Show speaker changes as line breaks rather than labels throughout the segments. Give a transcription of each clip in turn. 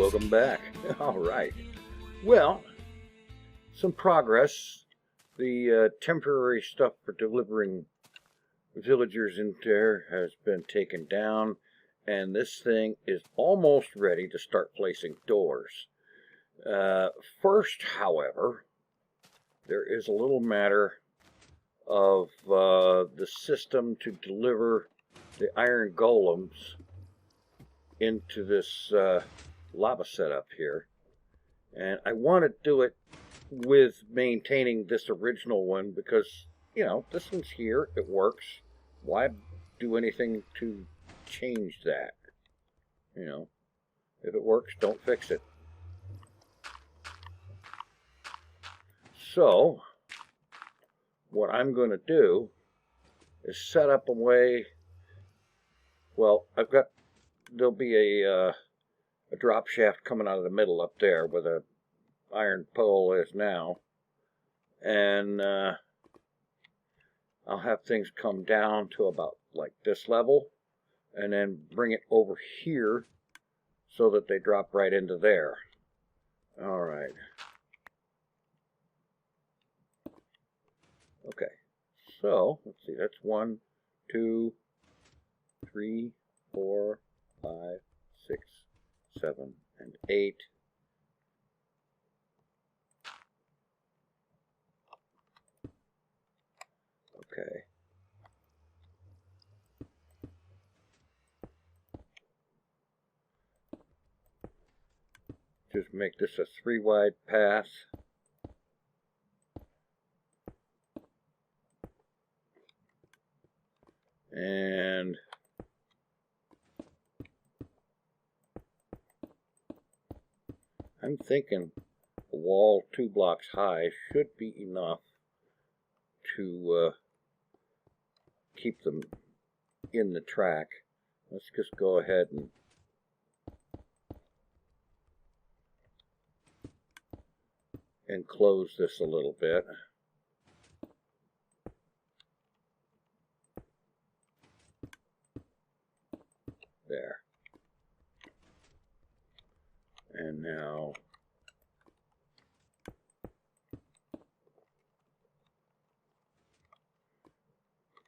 welcome back. All right. Well, some progress. The temporary stuff for delivering villagers in there has been taken down, and this thing is almost ready to start placing doors. First, however, there is a little matter of the system to deliver the iron golems into this lava setup here. And I want to do it with maintaining this original one because, you know, this one's here, it works. Why do anything to change that? You know, if it works, don't fix it. So, what I'm going to do is set up a way. Well, there'll be a drop shaft coming out of the middle up there where the iron pole is now, and I'll have things come down to about like this level and then bring it over here so that they drop right into there. All right. Okay, so let's see, that's 1, 2, 3, 4, 5, 6, 7, and 8. Okay. Just make this a 3-wide path. And I'm thinking a wall 2 blocks high should be enough to keep them in the track. Let's just go ahead and close this a little bit. There. And now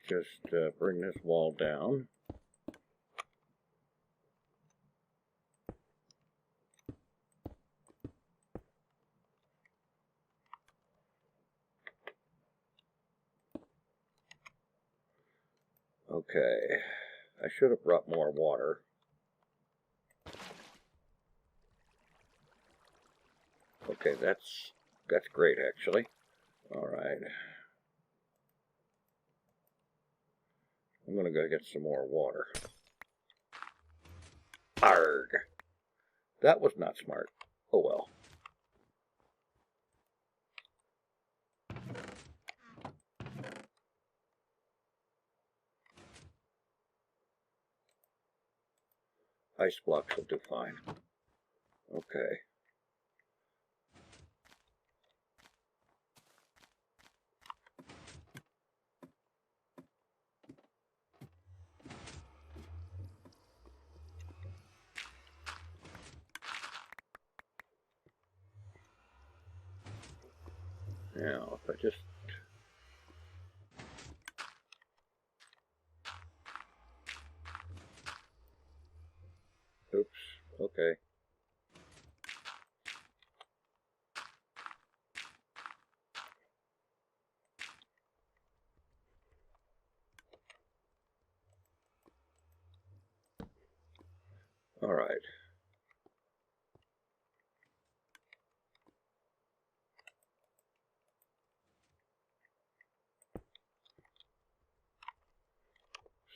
just bring this wall down. Okay, I should have brought more water. Okay, that's great actually. All right. I'm gonna go get some more water. Arg! That was not smart. Oh well. Ice blocks will do fine. Okay. Now, if I just... Oops, okay. All right.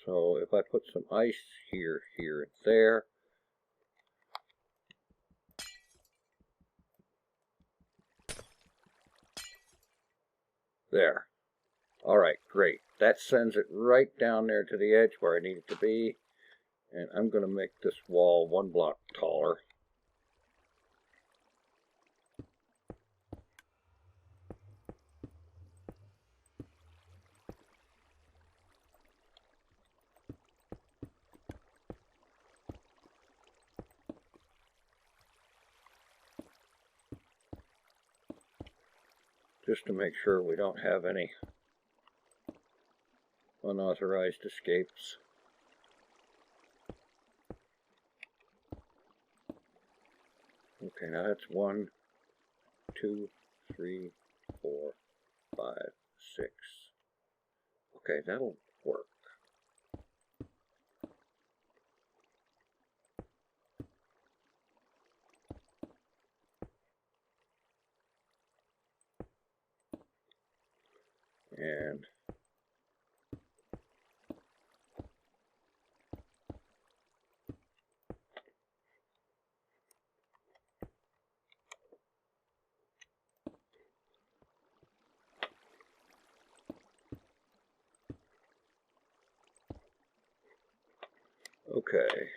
So if I put some ice here, here, and there, there. All right, great. That sends it right down there to the edge where I need it to be. And I'm going to make this wall 1 block taller. just to make sure we don't have any unauthorized escapes. Okay, now that's 1, 2, 3, 4, 5, 6. Okay, that'll work. And okay.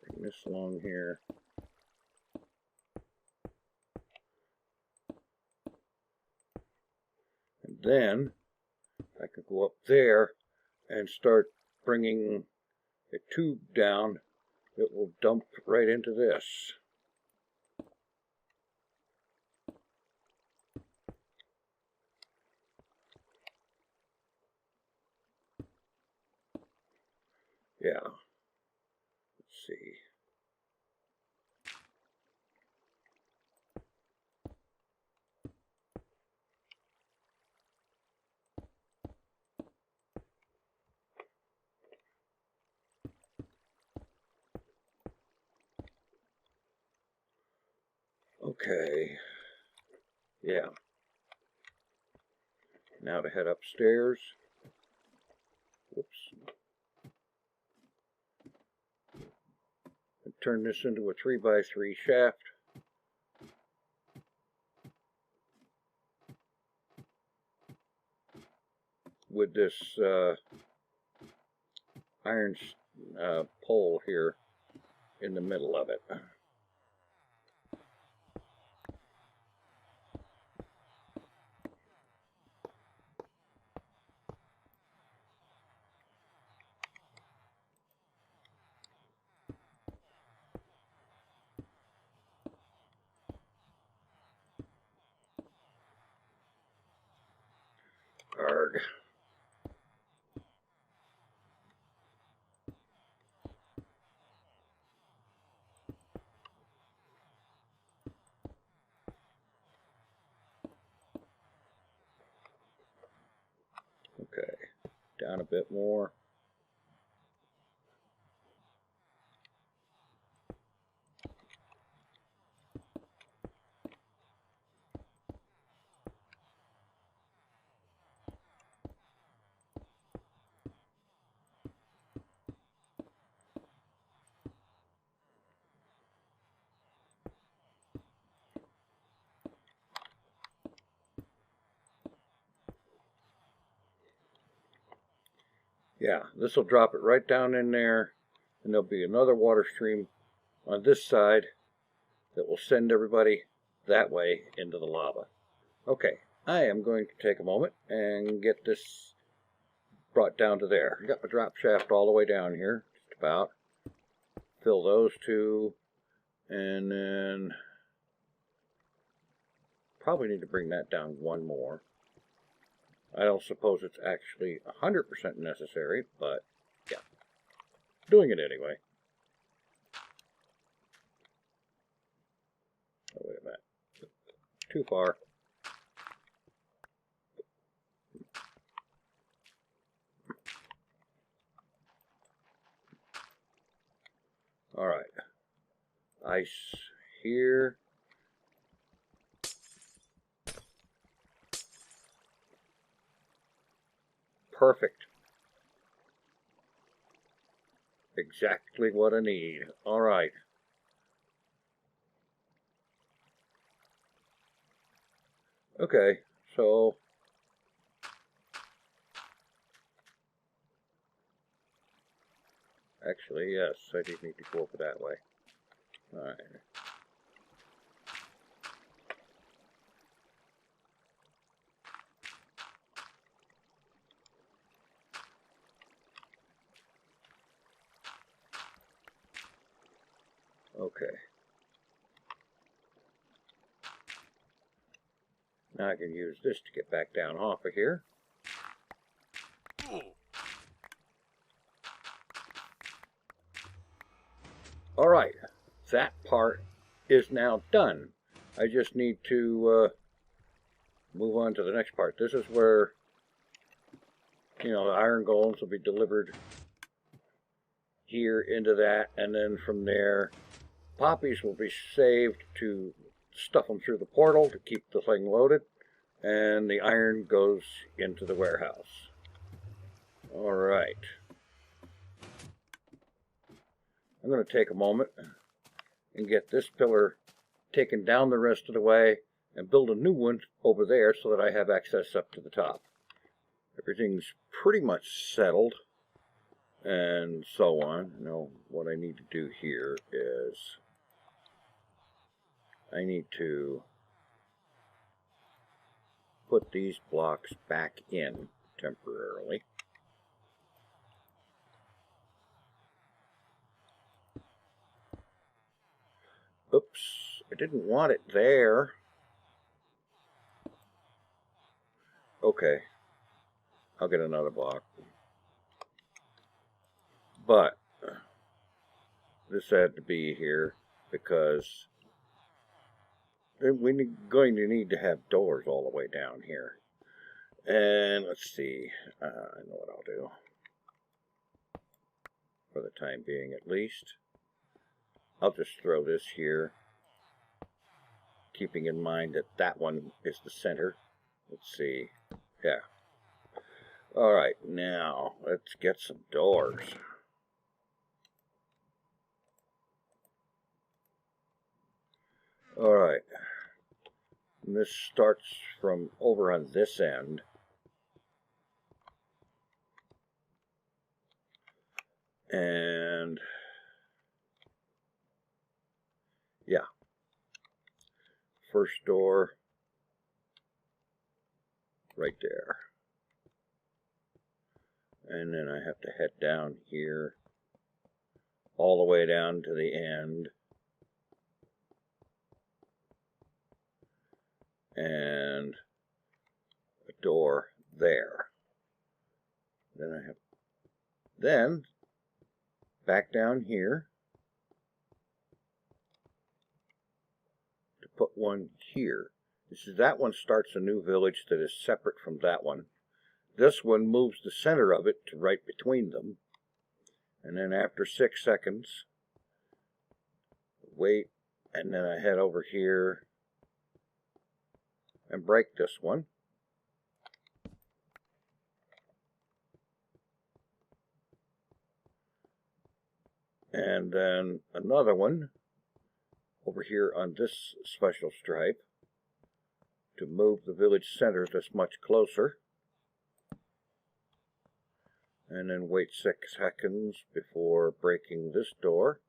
Bring this along here. And then I can go up there and start bringing a tube down that will dump right into this. Yeah. Let's see. Okay. Yeah. Now to head upstairs. Whoops. And turn this into a 3x3 shaft. With this iron pole here in the middle of it. Arg. Okay, down a bit more. Yeah, this will drop it right down in there, and there'll be another water stream on this side that will send everybody that way into the lava. Okay, I am going to take a moment and get this brought down to there. Got my drop shaft all the way down here, just about. Fill those two, and then probably need to bring that down one more. I don't suppose it's actually 100% necessary, but yeah, doing it anyway. Oh, wait a minute. Too far. All right. Ice here. Perfect. Exactly what I need. All right. Okay, so actually, yes, I do need to go over that way. All right. Okay. Now I can use this to get back down off of here. All right, that part is now done. I just need to move on to the next part. This is where, you know, the iron golems will be delivered here into that, and then from there, poppies will be saved to stuff them through the portal to keep the thing loaded, and the iron goes into the warehouse. All right. I'm going to take a moment and get this pillar taken down the rest of the way and build a new one over there so that I have access up to the top. Everything's pretty much settled and so on. Now, what I need to do here is I need to put these blocks back in temporarily. Oops, I didn't want it there. Okay, I'll get another block. But this had to be here because we're going to need to have doors all the way down here. And let's see, I know what I'll do. For the time being at least. I'll just throw this here, keeping in mind that that one is the center. Let's see, yeah. Alright, now let's get some doors. Alright, this starts from over on this end. And yeah, first door right there. And then I have to head down here all the way down to the end. And a door there. Then back down here to put one here. That one starts a new village that is separate from that one. This one moves the center of it to right between them. And then after 6 seconds, wait, and then I head over here and break this one. And then another one over here on this special stripe to move the village center this much closer. And then wait 6 seconds before breaking this door.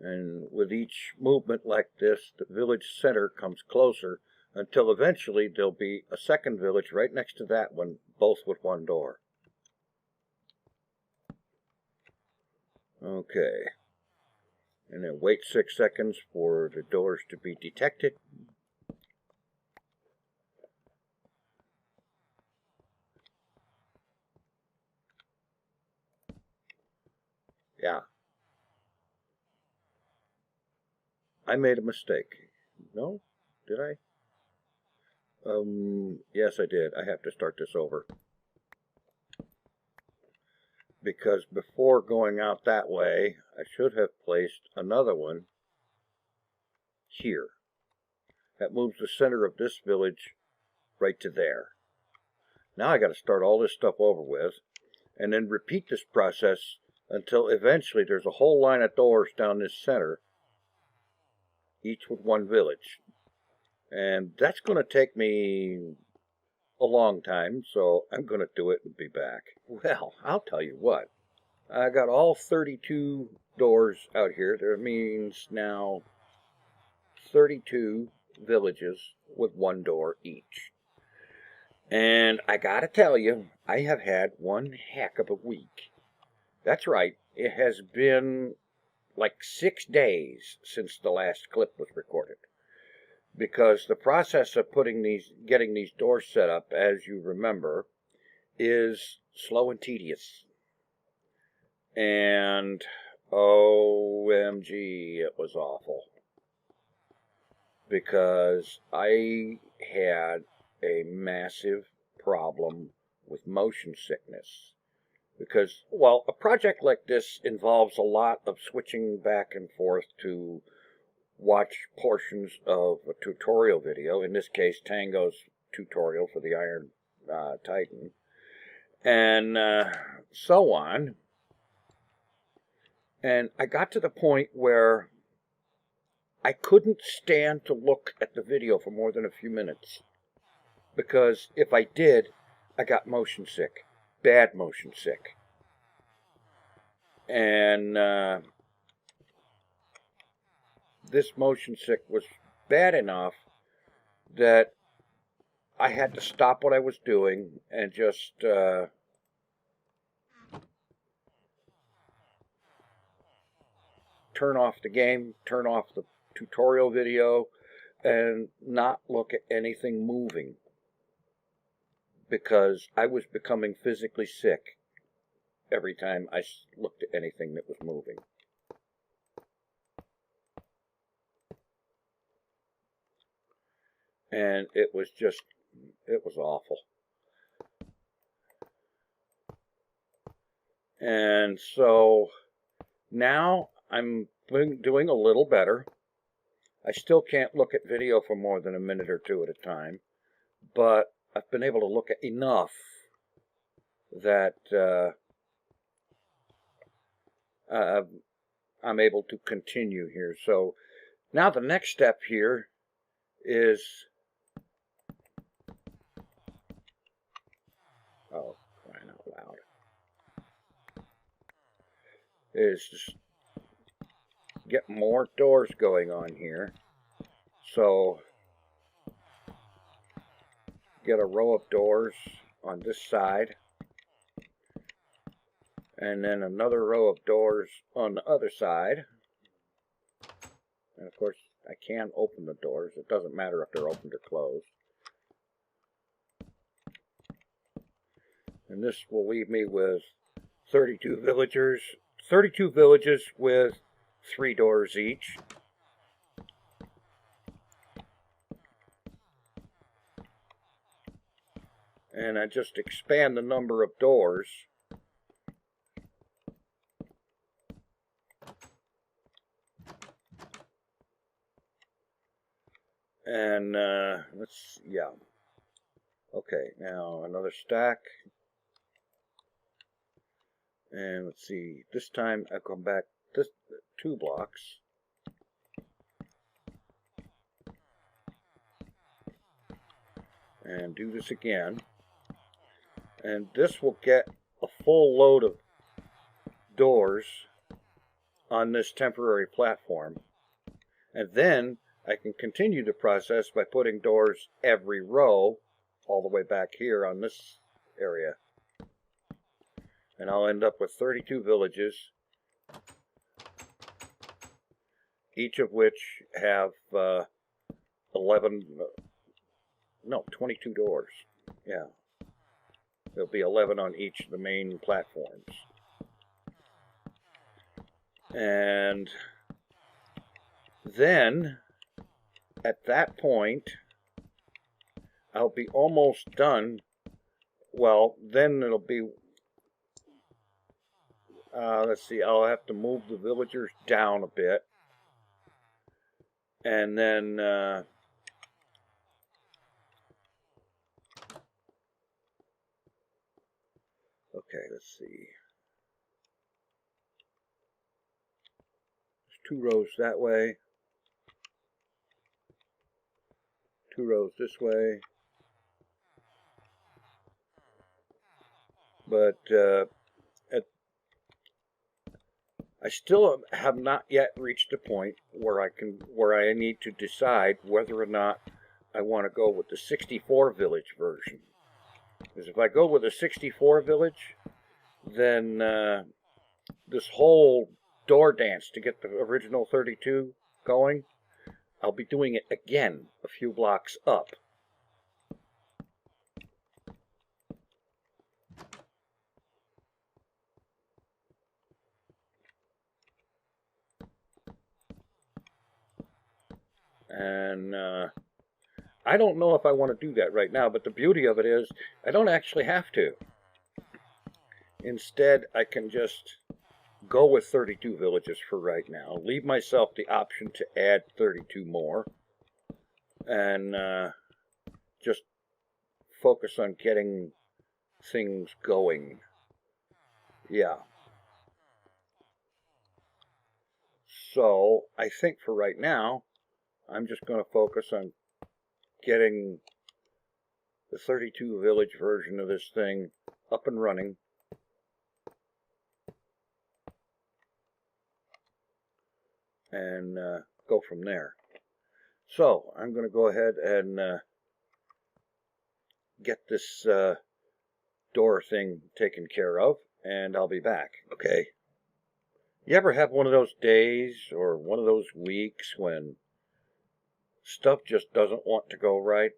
And with each movement like this, the village center comes closer until eventually there'll be a second village right next to that one, both with one door. Okay. And then wait 6 seconds for the doors to be detected. Yeah. I made a mistake. No? Did I? Yes, I did. I have to start this over. Because before going out that way, I should have placed another one here. That moves the center of this village right to there. Now I got to start all this stuff over with, and then repeat this process until eventually there's a whole line of doors down this center, each with one village. And that's going to take me a long time, so I'm going to do it and be back. Well, I'll tell you what. I got all 32 doors out here. That means now 32 villages with one door each. And I gotta tell you, I have had one heck of a week. That's right, it has been like 6 days since the last clip was recorded. Because the process of getting these doors set up, as you remember, is slow and tedious. And OMG, it was awful. Because I had a massive problem with motion sickness. Because, well, a project like this involves a lot of switching back and forth to watch portions of a tutorial video, in this case Tango's tutorial for the Iron Titan, and so on. And I got to the point where I couldn't stand to look at the video for more than a few minutes, because if I did, I got motion sick, bad motion sick. And this motion sick was bad enough that I had to stop what I was doing and just turn off the game, turn off the tutorial video, and not look at anything moving, because I was becoming physically sick every time I looked at anything that was moving. And it was awful. And so now I'm doing a little better. I still can't look at video for more than a minute or two at a time, but I've been able to look at enough that I'm able to continue here. So now the next step here is, oh, crying out loud, is just get more doors going on here. So get a row of doors on this side, and then another row of doors on the other side. And of course, I can open the doors. It doesn't matter if they're opened or closed. And this will leave me with 32 villagers. 32 villages with 3 doors each. And I just expand the number of doors. And yeah. Okay, now another stack. And let's see, this time I come back this 2 blocks. And do this again. And this will get a full load of doors on this temporary platform. And then I can continue the process by putting doors every row all the way back here on this area. And I'll end up with 32 villages, each of which have 22 doors. Yeah. There'll be 11 on each of the main platforms. And then, at that point, I'll be almost done. Well, then it'll be, let's see, I'll have to move the villagers down a bit. And then, okay, let's see. There's 2 rows that way. 2 rows this way. But I still have not yet reached a point where I need to decide whether or not I want to go with the 64 village version. Because if I go with a 64 village, then this whole door dance to get the original 32 going, I'll be doing it again a few blocks up. And I don't know if I want to do that right now, but the beauty of it is I don't actually have to. Instead, I can just go with 32 villages for right now. Leave myself the option to add 32 more. And just focus on getting things going. Yeah. So, I think for right now, I'm just going to focus on getting the 32 village version of this thing up and running. And go from there. So, I'm going to go ahead and get this door thing taken care of, and I'll be back. Okay. You ever have one of those days or one of those weeks when stuff just doesn't want to go right?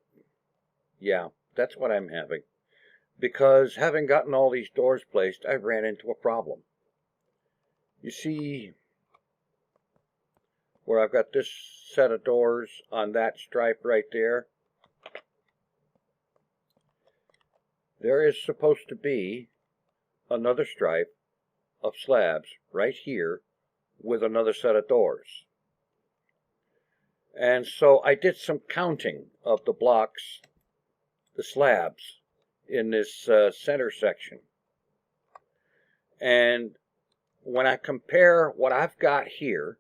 Yeah, that's what I'm having. Because having gotten all these doors placed, I ran into a problem. You see where I've got this set of doors on that stripe right there? There is supposed to be another stripe of slabs right here with another set of doors. And so I did some counting of the blocks, the slabs, in this center section. And when I compare what I've got here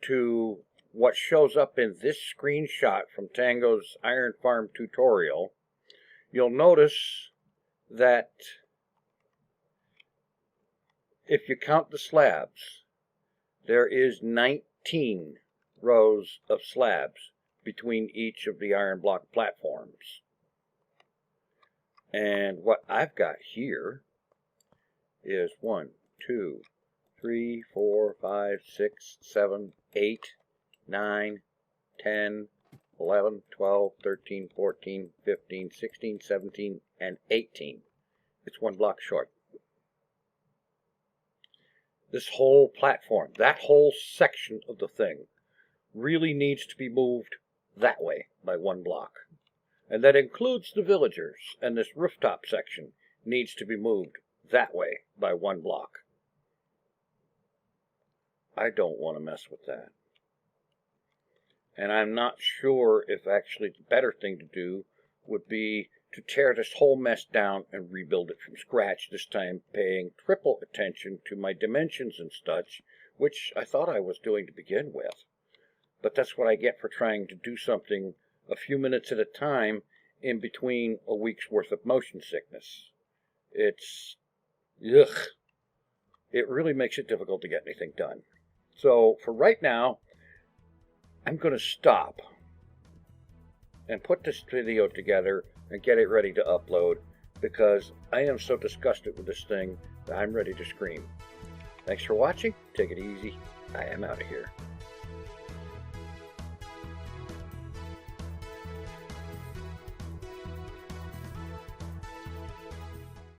to what shows up in this screenshot from Tango's Iron Farm tutorial, you'll notice that if you count the slabs, there is 19 rows of slabs between each of the iron block platforms. And what I've got here is 1, 2, 3, 4, 5, 6, 7, 8, 9, 10, 11, 12, 13, 14, 15, 16, 17, and 18. It's one block short. This whole platform, that whole section of the thing, really needs to be moved that way by one block. And that includes the villagers, and this rooftop section needs to be moved that way by one block. I don't want to mess with that. And I'm not sure if actually the better thing to do would be to tear this whole mess down and rebuild it from scratch, this time paying triple attention to my dimensions and such, which I thought I was doing to begin with. But that's what I get for trying to do something a few minutes at a time in between a week's worth of motion sickness. It's, ugh. It really makes it difficult to get anything done. So for right now, I'm going to stop and put this video together and get it ready to upload, because I am so disgusted with this thing that I'm ready to scream. Thanks for watching. Take it easy. I am out of here.